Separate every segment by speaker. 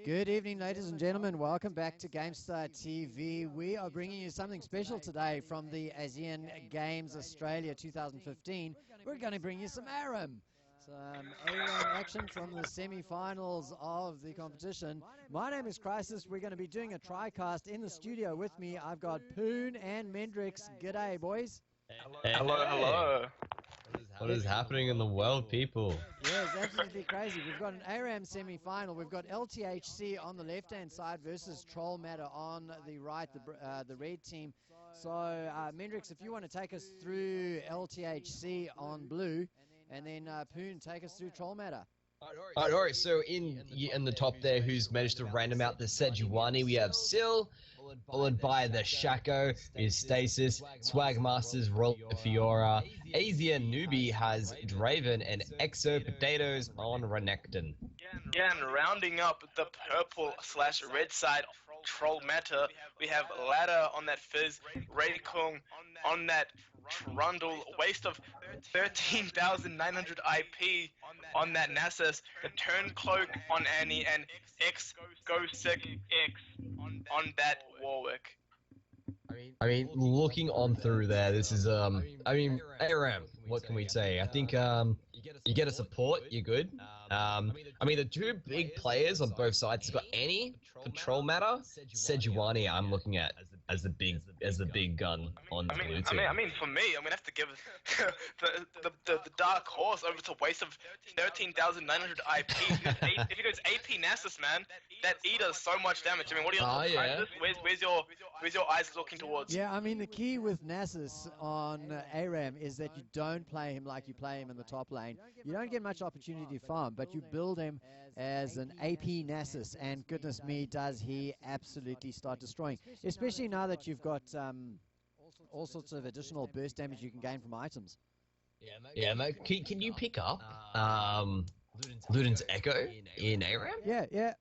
Speaker 1: Good evening, ladies and gentlemen. Welcome back to GameStar TV. We are bringing you something special today from the Asean Games Australia 2015. We're going to bring you some ARAM. Some ARAM action from the semi-finals of the competition. My name is Crisis. We're going to be doing a TriCast in the studio. With me, I've got Poon and Mendrix. G'day, boys.
Speaker 2: Hello. What is happening in the world, people?
Speaker 1: Yeah, it's absolutely crazy. We've got an ARAM semi-final. We've got LTHC on the left-hand side versus Trollmatter on the right, the red team. So, Mendrix, if you want to take us through LTHC on blue, and then Poon, take us through Trollmatter.
Speaker 2: Alright, so in the top there, who's managed to random out the Sejuani, we have Sil, followed by the Shaco, is Stasis, Swagmasters, Roll Fiora, Asean Newbie has Draven, and Exo Potatoes on Renekton.
Speaker 3: Again, rounding up the purple/red side, Trollmatter, we have Ladder on that Fizz, Raikung on that Trundle, waste of 13,900 IP on that Nasus, the Turncloak on Annie, and X Go-Sick X on that Warwick.
Speaker 2: I mean, looking on through there, this is, ARAM, what can we say? I think, you get a support, you're good. I mean, the two big players on both sides, you've got Annie for Trollmatter, Sejuani I'm looking at as the big gun on the blue team.
Speaker 3: I mean, for me, I'm gonna have to give the dark horse over to waste of 13,900 IP. If he goes AP Nasus, man, that E does so much damage. I mean, what are your where's your eyes looking towards?
Speaker 1: Yeah, I mean, the key with Nasus on ARAM is that you don't play him like you play him in the top lane. You don't get much opportunity to farm, but you build him as an AP Nasus, and goodness me, does he absolutely start destroying. Especially now that you've got all sorts of additional burst damage you can gain from items.
Speaker 2: Yeah, mate, can you pick up Luden's Echo in ARAM?
Speaker 1: Yeah.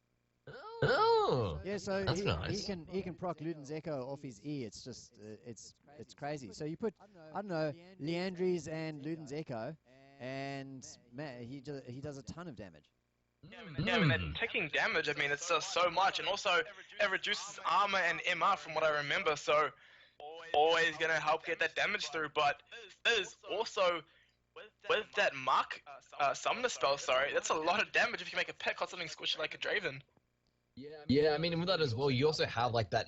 Speaker 2: Oh,
Speaker 1: yeah. So
Speaker 2: that's nice.
Speaker 1: he can proc Luden's Echo off his E. It's just it's crazy. So you put I don't know Leandry's and Luden's Echo, and man, he does a ton of damage.
Speaker 3: Yeah, I mean, that ticking damage, I mean, it's just so much, and also it reduces armor and MR from what I remember, so always gonna help get that damage through. But there's also with that Mark summoner spell, that's a lot of damage if you make a pet on something squishy like a Draven.
Speaker 2: Yeah, I mean, and with that as well, you also have like that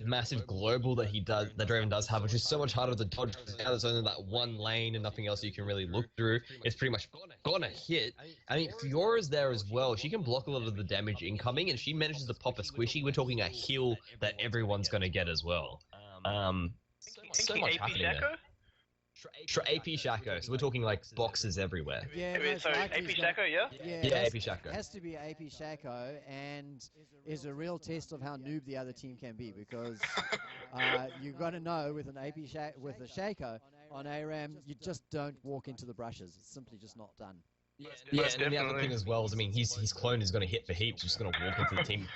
Speaker 2: massive global that Draven does have, which is so much harder to dodge because now there's only that one lane and nothing else you can really look through. It's pretty much gonna hit. I mean, Fiora's there as well. She can block a lot of the damage incoming, and if she manages to pop a squishy, we're talking a heal that everyone's gonna get as well. So much happening there. AP Shaco, so we're talking like boxes everywhere.
Speaker 1: Yeah,
Speaker 3: so AP Shaco, yeah?
Speaker 2: Yeah, AP Shaco.
Speaker 1: Has to be AP Shaco, and is a real test of how noob the other team can be, because you got to know with an AP with a Shaco on ARAM, you just don't walk into the brushes. It's simply just not done.
Speaker 2: Yeah, and then the other thing as well is, I mean, his clone is going to hit for heaps. He's just going to walk into the team.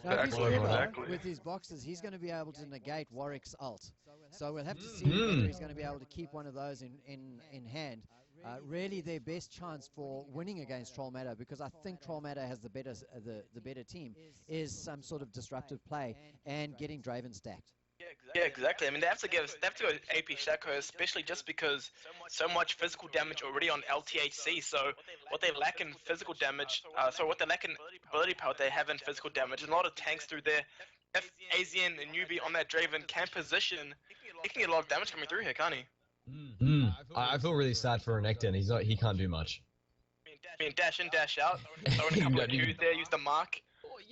Speaker 1: Now, exactly. With his boxes, he's going to be able to negate Warwick's ult. So we'll have to see whether he's going to be able to keep one of those in hand. Really, their best chance for winning against Trollmatter, because I think Trollmatter has the better team, is some sort of disruptive play and getting Draven stacked.
Speaker 3: Yeah, exactly. I mean, they have to go AP Shaco, especially just because so much physical damage already on LTHC. So what they lack in physical damage, what they lack in ability power, they have in physical damage. And a lot of tanks through there. If Asean and Newbie on that Draven can position, he can get a lot of damage coming through here, can't he?
Speaker 2: I feel really sad for Renekton. He can't do much.
Speaker 3: I mean, dash in, dash out. Throw in a couple of Qs there, use the mark.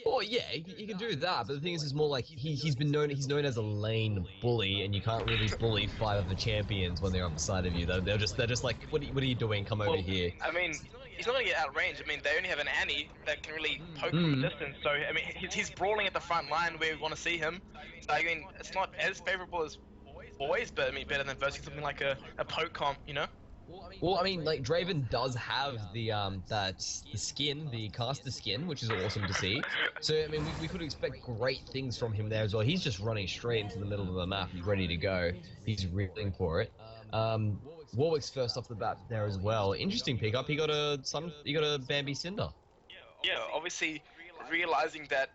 Speaker 2: Oh yeah, he can do that, but the thing is, it's more like he's known as a lane bully, and you can't really bully 5 of the champions when they're on the side of you. They're just like, what are you doing? Come over here.
Speaker 3: I mean, he's not gonna get outranged. I mean, they only have an Annie that can really poke from a distance. So I mean, he's brawling at the front line where we want to see him. So I mean, it's not as favorable as boys, but I mean, better than versing something like a poke comp, you know.
Speaker 2: Well, I mean, like, Draven does have the skin, the caster skin, which is awesome to see. So, I mean, we could expect great things from him there as well. He's just running straight into the middle of the map. He's ready to go. He's reeling for it. Warwick's first off the bat there as well. Interesting pickup. He got a Bambi Cinder.
Speaker 3: Yeah, obviously realizing that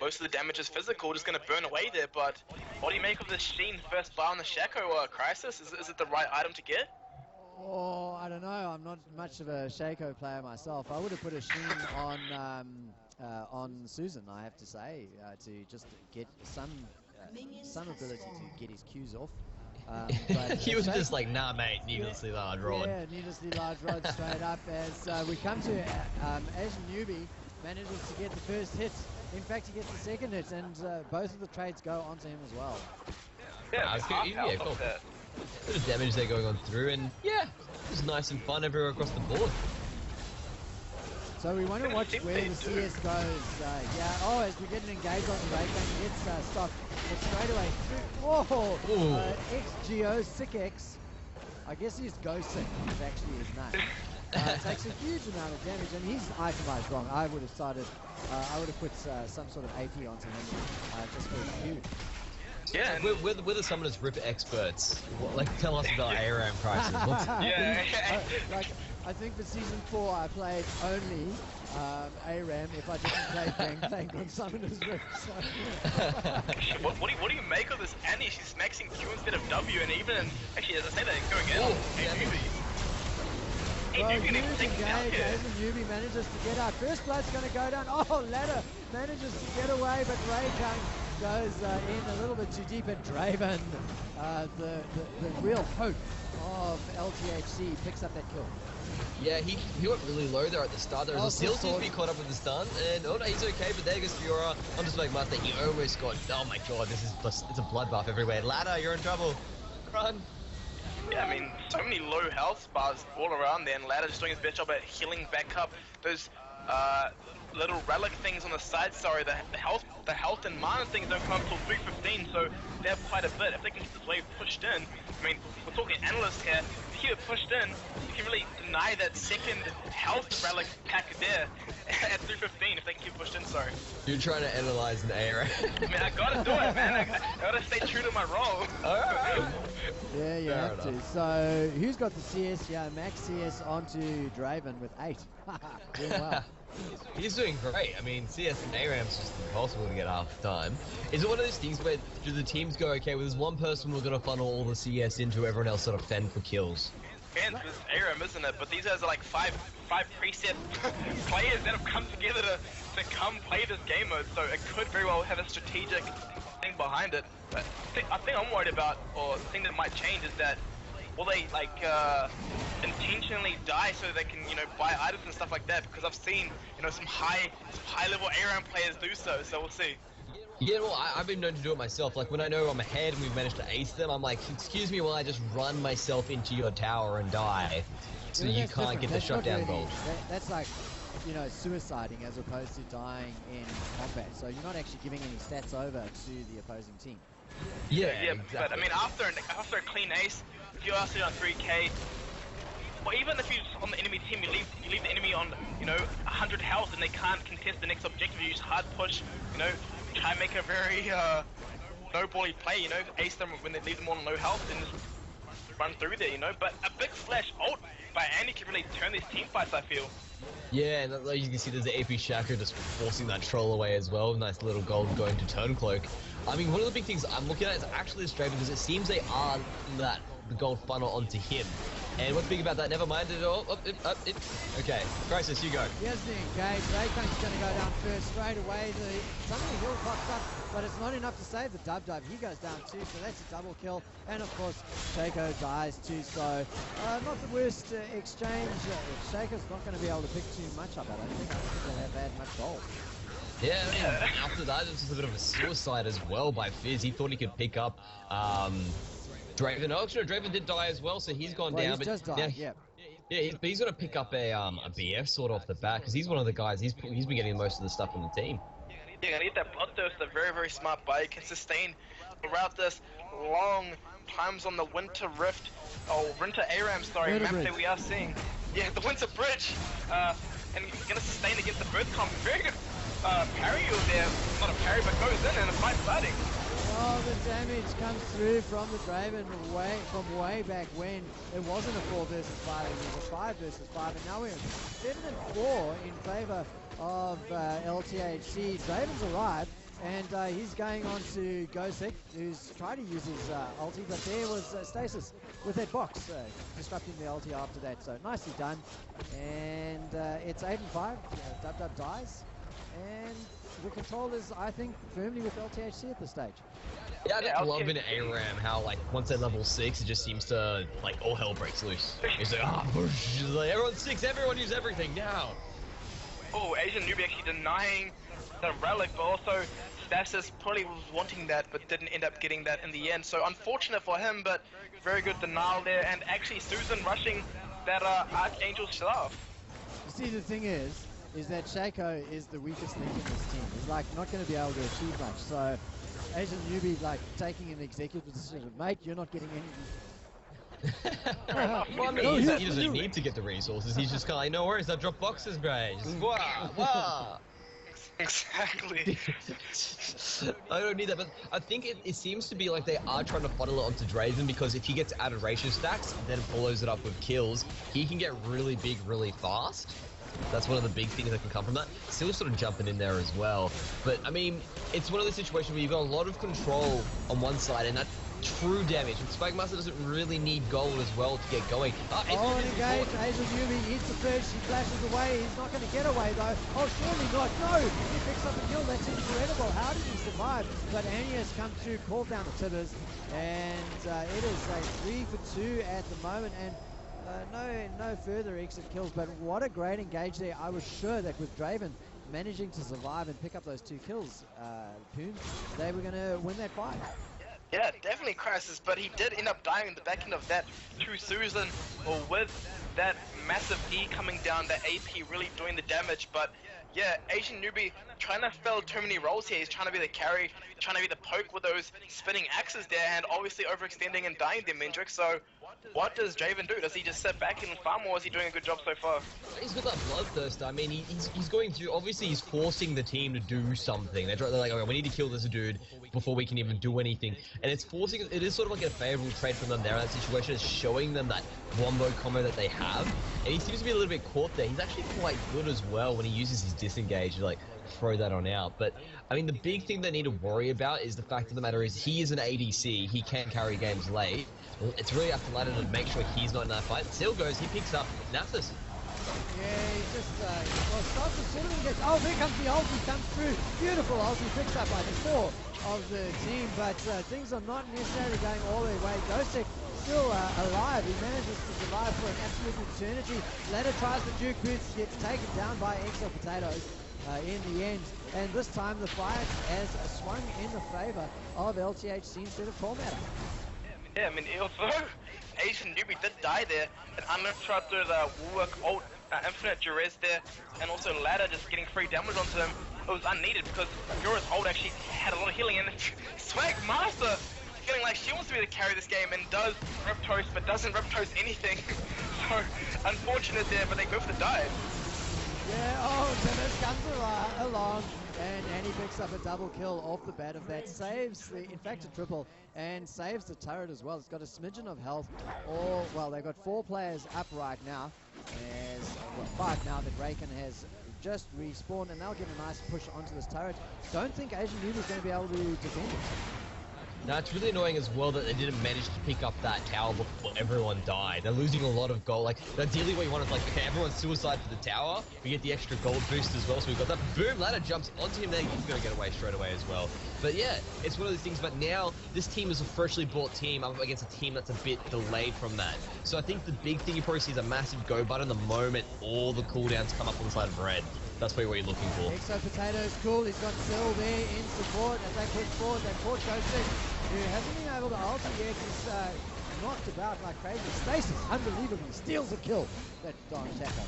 Speaker 3: most of the damage is physical, just going to burn away there, but what do you make of the Sheen first buy on the Shaco Crisis? Is it the right item to get?
Speaker 1: Oh, I don't know. I'm not much of a Shaco player myself. I would have put a Sheen on Susan, I have to say, to just get some ability to get his Qs off. But
Speaker 2: He was just like, nah, mate, needlessly large rod.
Speaker 1: Yeah, needlessly large rod straight up. As we come to Asian Newbie manages to get the first hit. In fact, he gets the second hit, and both of the trades go onto him as well.
Speaker 3: Yeah,
Speaker 2: Cool. Bit of damage there going on through, and yeah, it was nice and fun everywhere across the board.
Speaker 1: So we want to watch where the CS goes. As we get an engage on the Raygun, he gets stopped. But straight away through. Whoa! XGO, Sick X. I guess he's Go-Sick is actually his name. Takes a huge amount of damage, and he's itemized wrong. I would have started, I would have put some sort of AP onto him just for his Q.
Speaker 2: Yeah, we're the summoners rip experts. Tell us about ARAM Crisis.
Speaker 1: I think for season 4 I played only ARAM if I didn't play Gangplank on Summoners Rip. So.
Speaker 3: what do you make of this Annie? She's maxing Q instead of W, and even actually, as I say that, go again.
Speaker 1: Well, huge engage as a newbie manages to get out. First blood's going to go down. Oh, Ladder manages to get away, but Raygun goes in a little bit too deep, and Draven, the real hope of LTHC, picks up that kill.
Speaker 2: Yeah, he went really low there at the start. There was a still seems to be caught up with the stun, and oh no, he's okay, but there goes Fiora. I'm just like Master, he almost got, oh my god, it's a bloodbath everywhere. Ladder, you're in trouble. Run.
Speaker 3: Yeah, I mean, so many low health bars all around there, and Ladder just doing his best job at healing back up. Those little relic things on the side, the health and mana things don't come up till 3:15, so they have quite a bit. If they can get this wave pushed in, I mean, we're talking analysts here, if you get pushed in, you can really deny that second health relic pack there at 3:15 if they can get pushed in, sorry.
Speaker 2: You're trying to analyze an ARAM.
Speaker 3: I mean, I gotta do it, man. I gotta stay true to my role.
Speaker 1: Yeah, you have to. So, who's got the CS? Yeah, Max CS onto Draven with 8. Doing well.
Speaker 2: He's doing great. I mean, CS and ARAM's just impossible to get half the time. Is it one of those things where do the teams go, okay, well, there's one person we're going to funnel all the CS into, everyone else sort of fend for kills?
Speaker 3: Fans with ARAM, isn't it? But these guys are like five preset players that have come together to come play this game mode, so it could very well have a strategic thing behind it. But I think I'm worried about, or the thing that might change is that will they intentionally die so they can, buy items and stuff like that? Because I've seen, some high level ARAM players do so. So we'll see.
Speaker 2: Yeah, well, I've been known to do it myself. Like when I know I'm ahead and we've managed to ace them, I'm like, excuse me while I just run myself into your tower and die, so you can't get the shutdown gold.
Speaker 1: That's like, suiciding as opposed to dying in combat. So you're not actually giving any stats over to the opposing team.
Speaker 2: Yeah,
Speaker 3: exactly. But I mean, after a clean ace, if you're actually on 3k, or even if you're on the enemy team, you leave the enemy on 100 health and they can't contest the next objective. You just hard push, try and make a very no-bally play, ace them when they leave them on low health and just run through there, But a big flash ult by Andy can really turn these team fights, I feel.
Speaker 2: Yeah, and like you can see there's the AP Shaco just forcing that troll away as well. Nice little gold going to Turncloak. I mean, one of the big things I'm looking at is actually this Draven, because it seems they are the gold funnel onto him. And what's big about that? Never mind it all. Okay, Crisis, you go.
Speaker 1: Here's the engage. Raygun's going to go down first straight away. Somebody hill pops up, but it's not enough to save the dub dive. He goes down too, so that's a double kill. And of course, Shaco dies too, so not the worst exchange. Shaco's not going to be able to pick too much up. I don't think they'll have had much gold.
Speaker 2: Yeah, I mean, after that, it was just a bit of a suicide as well by Fizz. He thought he could pick up Draven. Oh, actually, Draven did die as well, so he's gone down.
Speaker 1: He's just died, yeah.
Speaker 2: Yeah, but he's going to pick up a BF sort of off the bat, because he's one of the guys, he's been getting most of the stuff on the team.
Speaker 3: Yeah, gonna get that Bloodthirst, a very, very smart buy. He can sustain throughout this long times on the Winter Rift, Winter ARAM, map that we are seeing. Yeah, the Winter Bridge, and he's gonna sustain against the Birth Comp. Very good parry there. Not a parry, but goes in and the fight's starting.
Speaker 1: Oh, the damage comes through from the Draven from way back when it wasn't a 4 versus 5, it was a 5 versus 5, and now we're 7 and 4 in favor of LTHC. Draven's arrived, and he's going on to Gosek, who's trying to use his ulti, but there was Stasis with that box, disrupting the ulti after that, so nicely done. And it's 8 and 5, Dub dies, and the control is, I think, firmly with LTHC at this stage.
Speaker 2: Yeah, I just love in ARAM how, like, once they're level 6, it just seems to, like, all hell breaks loose. It's like, it's like, everyone's 6, everyone use everything now.
Speaker 3: Oh, Asian newbie actually denying the relic, but also Stasis probably was wanting that, but didn't end up getting that in the end. So unfortunate for him, but very good denial there, and actually Susan rushing that Archangel staff.
Speaker 1: You see, the thing is that Shaco is the weakest link in this team. He's like not going to be able to achieve much. So Asian newbie like taking an executive decision, mate, you're not getting anything.
Speaker 2: Well, I mean, he doesn't need to get the resources. He's just kind of like, no worries, I'll drop boxes, bro. Just wow.
Speaker 3: Exactly.
Speaker 2: I don't need that, but I think it seems to be like they are trying to funnel it onto Draven, because if he gets adoration stacks, then follows it up with kills, he can get really big really fast. That's one of the big things that can come from that. Still sort of jumping in there as well. But, I mean, it's one of those situations where you've got a lot of control on one side, and that true damage. And Spike Master doesn't really need gold as well to get going.
Speaker 1: And engaged, Asian newbie eats the first, he flashes away, he's not going to get away though. Oh, surely not, no! He picks up a kill, that's incredible. How did he survive? But Anya's come through, called down the Tibbers, and it is a 3 for 2 at the moment, and no further exit kills, but what a great engage there. I was sure that with Draven managing to survive and pick up those 2 kills, Poon, they were going to win that fight.
Speaker 3: Yeah, definitely Crisis, but he did end up dying in the back end of that through Susan, or with that massive E coming down, the AP really doing the damage. But yeah, Asian newbie trying to fill too many roles here. He's trying to be the carry, trying to be the poke with those spinning axes there, and obviously overextending and dying there, Mendrick. So what does Draven do? Does he just sit back and farm, or is he doing a good job so far?
Speaker 2: He's got that bloodthirst. I mean, he's going through, obviously he's forcing the team to do something. They're like, okay, we need to kill this dude before we can even do anything. And it's forcing, it is sort of like a favorable trade from them there in that situation. It's showing them that wombo combo that they have. And he seems to be a little bit caught there. He's actually quite good as well when he uses his disengage to like throw that on out. But I mean, the big thing they need to worry about is the fact of the matter is he is an ADC. He can carry games late. It's really up to Ladder to make sure he's not in that fight. Still goes, he picks up Nasus.
Speaker 1: Yeah, he just starts to sort of engage. Oh, there comes the ulti, comes through. Beautiful ulti, picks up like 4 of the team, but things are not necessarily going all their way. Gosek still alive. He manages to survive for an absolute eternity. Ladder tries to juke boots, gets taken down by Exo Potatoes in the end. And this time the fight has swung in the favor of LTHC instead of Trollmatter.
Speaker 3: Yeah, I mean, also, Asian newbie did die there, and Unlimited tried to the Woolwork ult, Infinite Durez there, and also Ladder just getting free damage onto him. It was unneeded because Yora's ult actually had a lot of healing, and Swag Master feeling like she wants to be able to carry this game and does rip toast, but doesn't rip toast anything. So, unfortunate there, but they both died.
Speaker 1: Yeah, oh, Dennis comes along, and he picks up a double kill off the bat of that. Saves, in fact, a triple, and saves the turret as well. It's got a smidgen of health. Well, they've got 4 players up right now. As, well, 5 now that Raken has just respawned, and they'll get a nice push onto this turret. Don't think Asian Newbie is going to be able to defend it.
Speaker 2: Now, it's really annoying as well that they didn't manage to pick up that tower before everyone died. They're losing a lot of gold. Like, ideally what you want is like, okay, everyone's suicide for the tower. We get the extra gold boost as well, so we've got that. Boom, Ladder jumps onto him there. He's going to get away straight away as well. But yeah, it's one of those things, but now this team is a freshly bought team up against a team that's a bit delayed from that. So I think the big thing you probably see is a massive go button the moment all the cooldowns come up on the side of red. That's what you're looking for.
Speaker 1: Exo Potato's cool. He's got Syl there in support as they push forward. They caught Gosek, who hasn't been able to ulti yet. He's knocked about like crazy. Stasis unbelievably steals a kill. That darn Shaco.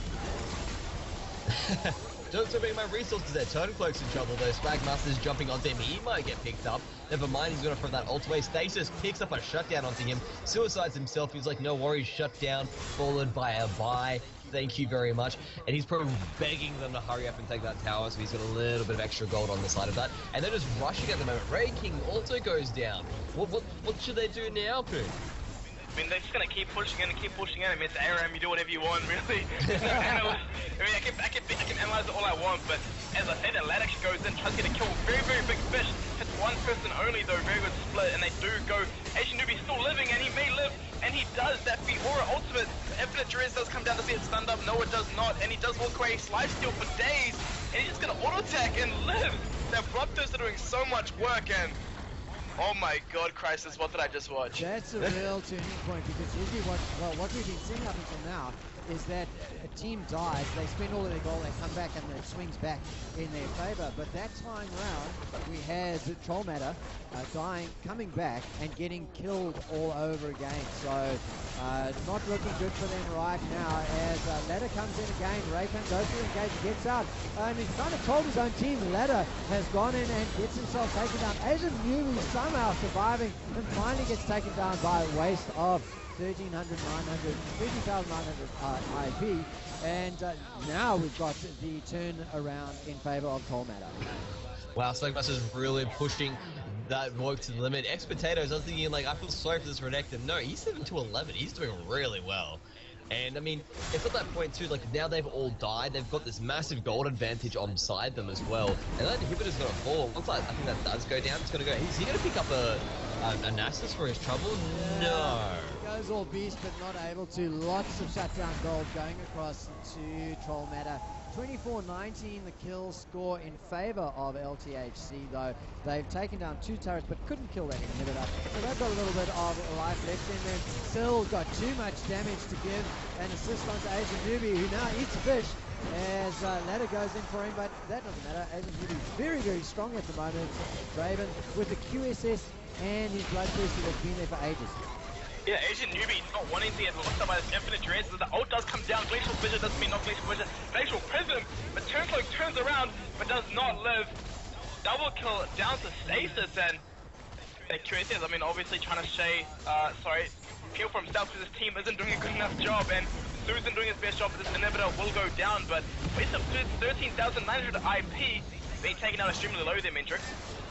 Speaker 2: Don't bring my resources there. Turncloak's in trouble though. Swagmaster's jumping onto him. He might get picked up. Never mind, he's gonna throw that ult away. Stasis picks up a shutdown onto him. Suicides himself. He's like, no worries, shut down. Followed by a bye. Thank you very much. And he's probably begging them to hurry up and take that tower, so he's got a little bit of extra gold on the side of that. And they're just rushing at the moment. Ray King also goes down. What should they do now, Pooh?
Speaker 3: I mean, they're just gonna keep pushing in. I mean, it's ARAM, you do whatever you want, really. I can analyze it all I want, but as I said, that lad actually goes in, tries to get a kill. Very, very big fish. Hits one person only, though. Very good split, and they do go. Asian Newbie's still living, and he may live, and he does. That Fiora ultimate. Infinite Duress does come down to see it stunned up. No, it does not, and he does walk away. Slice steal for days, and he's just gonna auto attack and live. That Bloodthirst are doing so much work, and oh my god, Crisis, what did I just watch?
Speaker 1: That's a real turning point, because usually what we've been seeing up until now is that a team dies, they spend all of their gold, they come back and it swings back in their favor. But that time round, we had Trollmatter coming back and getting killed all over again. So not looking good for them right now as Ladder comes in again. Raycon goes through and engage, gets out. And he's kind of told his own team. Ladder has gone in and gets himself taken down. Asian Newbie somehow surviving and finally gets taken down by a waste of 13,900 IP, and now we've got the turn around in favor of Trollmatter.
Speaker 2: Wow, Swagmaster's really pushing that work to the limit. Potatoes, I was thinking, like, I feel sorry for this Renekton. No, he's 7-11. He's doing really well. And I mean, it's at that point too, like now they've all died, they've got this massive gold advantage on side them as well. And that inhibitor's gonna fall. Once I think that does go down, it's gonna go. Is he gonna pick up a Nasus for his trouble? No.
Speaker 1: Goes all beast, but not able to. Lots of shutdown gold going across to Trollmatter. 24-19 the kill score in favor of LTHC, though they've taken down 2 turrets but couldn't kill that inhibitor. So they've got a little bit of life left in them. Still got too much damage to give. An assist onto Asian Newbie, who now eats fish as Ladder goes in for him, but that doesn't matter. Asian Newbie is very, very strong at the moment. Draven with the QSS and his Bloodthirster that's been there for ages.
Speaker 3: Yeah, Asian Newbie not wanting to get locked up by this Infinite Duress. The ult does come down. Glacial Fissure doesn't mean not Glacial Fissure. Glacial Prism, but Turncloak turns around, but does not live. Double kill down to Stasis, and QSS, I mean, obviously trying to feel for himself because his team isn't doing a good enough job, and Susan doing his best job, but this inhibitor will go down, but waste of 13,900 IP being taken out extremely low there, Mendrick.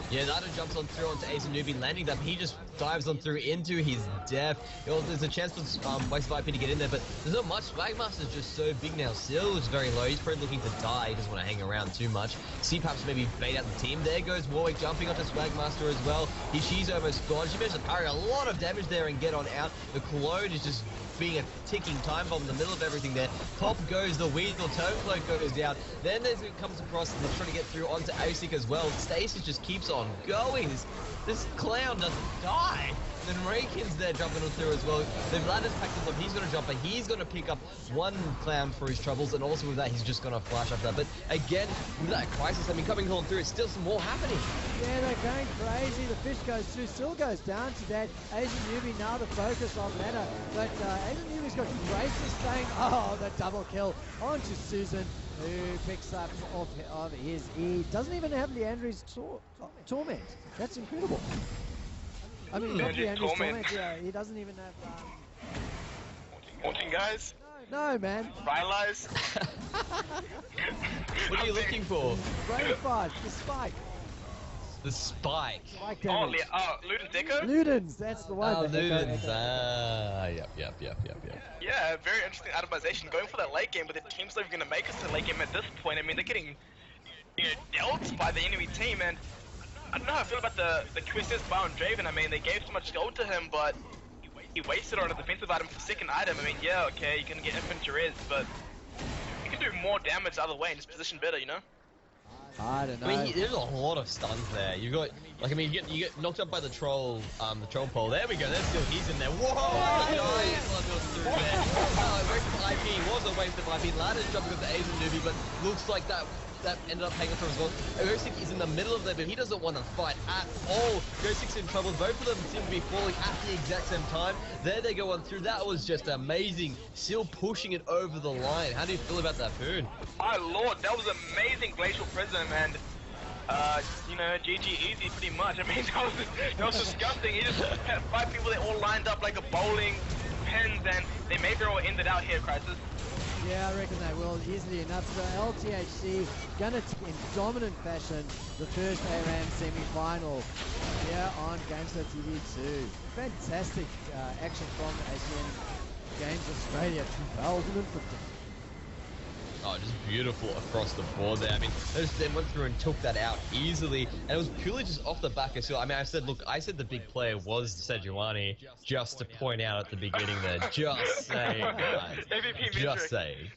Speaker 2: Yeah, Nada jumps on through onto Ace and Newbie, landing that. He just dives on through into his death. There's a chance for waste of IP to get in there, but there's not much. Swagmaster's just so big now. Still is very low. He's probably looking to die. He doesn't want to hang around too much. See perhaps maybe bait out the team. There goes Warwick jumping onto Swagmaster as well. She's almost gone. She managed to parry a lot of damage there and get on out. The clone is just being a ticking time bomb in the middle of everything there. Pop goes the Weasel, Turncloak goes down. Then there's it comes across and they're trying to get through onto Asic as well. Stasis just keeps on going. This clown doesn't die. Then Raykin's there jumping on through as well. Then Ladder's packed up. He's going to jump, but he's going to pick up one clown for his troubles, and also with that, he's just going to flash after that. But again, with that Crisis, I mean, coming on through, it's still some more happening.
Speaker 1: Yeah, they're going crazy. The fish goes through, still goes down to that. Asian Newbie now the focus of Ladder, but Asian Newbie's got great sustain. Oh, the double kill onto Susan, who picks up off of his E. Doesn't even have Leandri's torment. That's incredible. I mean, not Leandri's torment. Yeah, he doesn't even have.
Speaker 3: Haunting guys?
Speaker 1: No, man.
Speaker 3: Rylai's?
Speaker 2: What are you looking for?
Speaker 1: Brain fart, the spike.
Speaker 2: The spike.
Speaker 3: Luden's Echo?
Speaker 1: Ludens, that's the one.
Speaker 2: Oh, Ludens. Yep.
Speaker 3: Yeah, very interesting itemization. Going for that late game, but the team's not even going to make us to late game at this point. I mean, they're getting dealt by the enemy team, and I don't know how I feel about the QSS buy on Draven. I mean, they gave so much gold to him, but he wasted on a defensive item for second item. I mean, yeah, okay, you can get Infinite Duress, but you can do more damage the other way and just position better, you know?
Speaker 1: I don't know.
Speaker 2: I mean, there's a lot of stuns there. You've got, like, I mean, you get knocked up by the troll pole. There we go. There's still he's in there. Whoa! Through there. Waste of IP was a waste of IP. Ladder's jumping with the Asian Newbie, but looks like that that ended up paying off as well. Ghostic is in the middle of there, but he doesn't want to fight at all. Ghostic's in trouble. Both of them seem to be falling at the exact same time. There they go on through. That was just amazing. Still pushing it over the line. How do you feel about that, Poon?
Speaker 3: My lord, that was amazing Glacial Prism, and you know, GG easy pretty much. I mean, that was disgusting. He just had 5 people, they all lined up like a bowling pins, and they may very well end it out here, Crisis.
Speaker 1: Yeah, I reckon they will easily enough. So LTHC gonna in dominant fashion the first ARAM semi-final here on GameStar TV 2. Fantastic action from Asean Games Australia 2015.
Speaker 2: Oh, just beautiful across the board there. I mean, they just then went through and took that out easily, and it was purely just off the back of skill. I mean, I said the big player was Sejuani, just to point out at the beginning there. Just saying, guys. Just saying.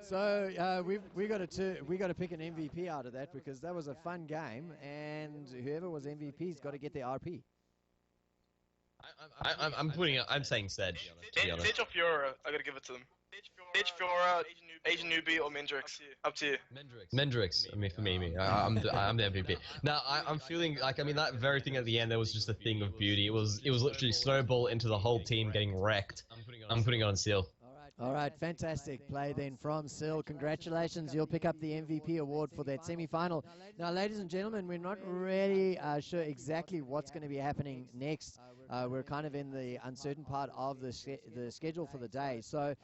Speaker 1: So we got to pick an MVP out of that, because that was a fun game, and whoever was MVP's got to get their RP.
Speaker 2: I'm saying Sedge.
Speaker 3: Sedge or Fiora, I gotta give it to them. Sedge, Fiora, Asian Newbie, or Mendrix. Up to you.
Speaker 2: Mendrix. I mean, for me. I'm the MVP. Now, I'm feeling like, I mean, that very thing at the end, there was just a thing of beauty. It was literally snowball into the whole team getting wrecked. I'm putting it on Seal.
Speaker 1: All right, fantastic play then from Sil. Congratulations, you'll pick up the MVP award for that semi-final. Now, ladies and gentlemen, we're not really sure exactly what's going to be happening next. We're kind of in the uncertain part of the schedule for the day. So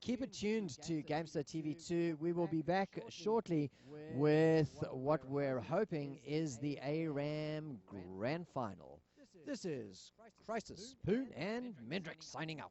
Speaker 1: keep it tuned to GameStar TV 2. We will be back shortly with what we're hoping is the ARAM Grand Final. This is Crisis, Poon, and Mendrix signing out.